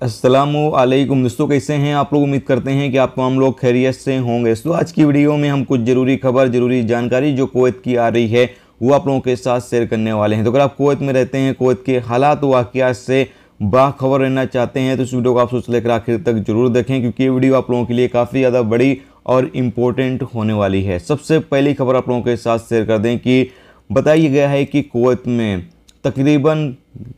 अस्सलामुअलैकुम दोस्तों, कैसे हैं आप लोग। उम्मीद करते हैं कि आप हम लोग खैरियत से होंगे। तो आज की वीडियो में हम कुछ ज़रूरी खबर, ज़रूरी जानकारी जो कुवैत की आ रही है वो आप लोगों के साथ शेयर करने वाले हैं। तो अगर आप कुवैत में रहते हैं, कुवैत के हालात वाक़ियात से बाखबर रहना चाहते हैं तो इस वीडियो को आप सोच लेकर आखिर तक जरूर देखें, क्योंकि ये वीडियो आप लोगों के लिए काफ़ी ज़्यादा बड़ी और इम्पोर्टेंट होने वाली है। सबसे पहली खबर आप लोगों के साथ शेयर कर दें कि बताया गया है कि कुवैत में तकरीबन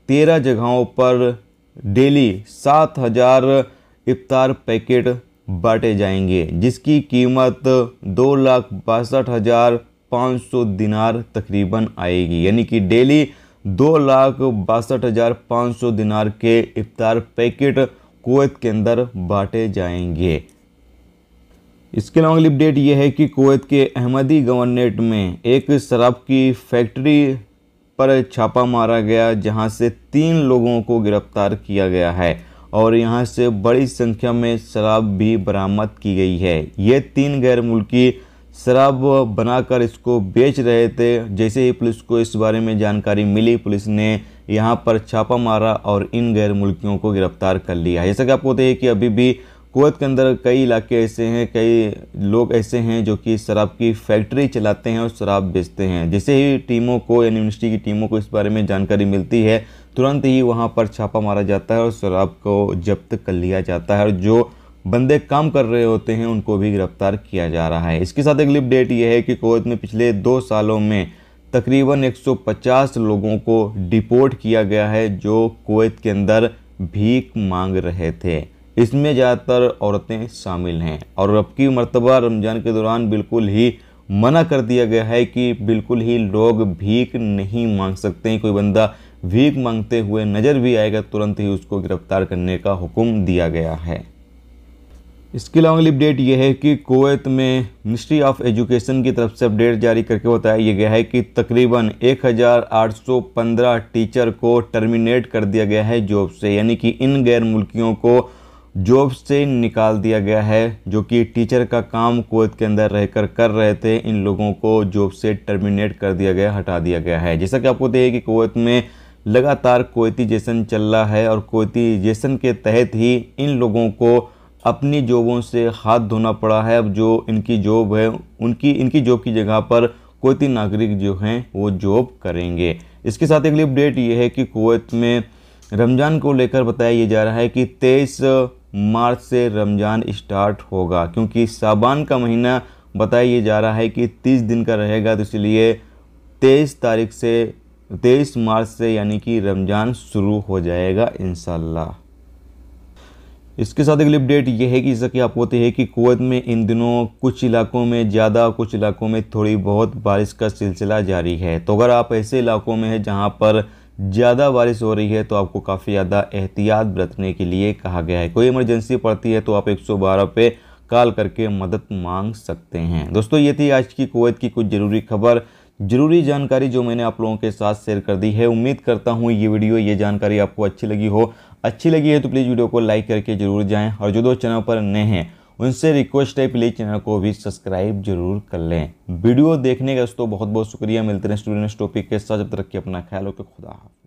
13 जगहों पर डेली 7,000 इफ्तार पैकेट बांटे जाएंगे, जिसकी कीमत 2,62,500 दिनार तकरीबन आएगी। यानी कि डेली 2,62,500 दिनार के इफ्तार पैकेट कुवैत के अंदर बांटे जाएंगे। इसके अलावा अगली अपडेट यह है कि कुवैत के अहमदी गवर्नरेट में एक शराब की फैक्ट्री पर छापा मारा गया, जहां से 3 लोगों को गिरफ्तार किया गया है और यहां से बड़ी संख्या में शराब भी बरामद की गई है। ये 3 गैर मुल्की शराब बनाकर इसको बेच रहे थे। जैसे ही पुलिस को इस बारे में जानकारी मिली, पुलिस ने यहां पर छापा मारा और इन गैर मुल्कियों को गिरफ्तार कर लिया। जैसा कि आपको पता है कि अभी भी कुवैत के अंदर कई इलाके ऐसे हैं, कई लोग ऐसे हैं जो कि शराब की फैक्ट्री चलाते हैं और शराब बेचते हैं। जैसे ही टीमों को या यूनिवर्सिटी की टीमों को इस बारे में जानकारी मिलती है, तुरंत ही वहां पर छापा मारा जाता है और शराब को जब्त कर लिया जाता है और जो बंदे काम कर रहे होते हैं उनको भी गिरफ्तार किया जा रहा है। इसके साथ अगली अपडेट ये है कि कुवैत में पिछले 2 सालों में तकरीबन 150 लोगों को डिपोर्ट किया गया है जो कुवैत के अंदर भीख मांग रहे थे। इसमें ज़्यादातर औरतें शामिल हैं और अब की मर्तबा रमज़ान के दौरान बिल्कुल ही मना कर दिया गया है कि बिल्कुल ही लोग भीख नहीं मांग सकते हैं। कोई बंदा भीख मांगते हुए नज़र भी आएगा, तुरंत ही उसको गिरफ्तार करने का हुक्म दिया गया है। इसके अलावा अगली अपडेट यह है कि कुवैत में मिनिस्ट्री ऑफ एजुकेशन की तरफ से अपडेट जारी करके बताया गया है कि तकरीबन 1,815 टीचर को टर्मिनेट कर दिया गया है जॉब से। यानी कि इन गैर मुल्कियों को जॉब से निकाल दिया गया है, जो कि टीचर का काम कुवैत के अंदर रहकर कर रहे थे। इन लोगों को जॉब से टर्मिनेट कर दिया गया, हटा दिया गया है। जैसा कि आपको पता है कि कुवैत में लगातार कुवैतीजेशन चल रहा है और कुवैतीजेशन के तहत ही इन लोगों को अपनी जॉबों से हाथ धोना पड़ा है। अब जो इनकी जॉब है, इनकी जॉब की जगह पर कुवैती नागरिक जो हैं वो जॉब करेंगे। इसके साथ अगली अपडेट ये है कि कुवैत में रमज़ान को लेकर बताया ये जा रहा है कि 23 मार्च से रमज़ान स्टार्ट होगा, क्योंकि साबान का महीना बताया ये जा रहा है कि 30 दिन का रहेगा। तो इसलिए 23 मार्च से यानी कि रमज़ान शुरू हो जाएगा इंशाल्लाह। इसके साथ अगली अपडेट ये है कि जैसा कि आपको पता है कि कुवैत में इन दिनों कुछ इलाकों में ज़्यादा, कुछ इलाकों में थोड़ी बहुत बारिश का सिलसिला जारी है। तो अगर आप ऐसे इलाकों में हैं जहाँ पर ज़्यादा बारिश हो रही है तो आपको काफ़ी ज़्यादा एहतियात बरतने के लिए कहा गया है। कोई इमरजेंसी पड़ती है तो आप 112 पे कॉल करके मदद मांग सकते हैं। दोस्तों, ये थी आज की कुवैत की कुछ ज़रूरी खबर, ज़रूरी जानकारी जो मैंने आप लोगों के साथ शेयर कर दी है। उम्मीद करता हूँ ये वीडियो, ये जानकारी आपको अच्छी लगी हो। अच्छी लगी है तो प्लीज़ वीडियो को लाइक करके ज़रूर जाएँ और जो दोस्त चैनल पर नए हैं उनसे रिक्वेस्ट है प्लीज़ चैनल को भी सब्सक्राइब जरूर कर लें। वीडियो देखने का दोस्तों बहुत बहुत शुक्रिया। मिलते हैं स्टूडेंट्स टॉपिक के साथ, जब तक कि अपना ख्याल रखें। खुदा हाफ़िज़।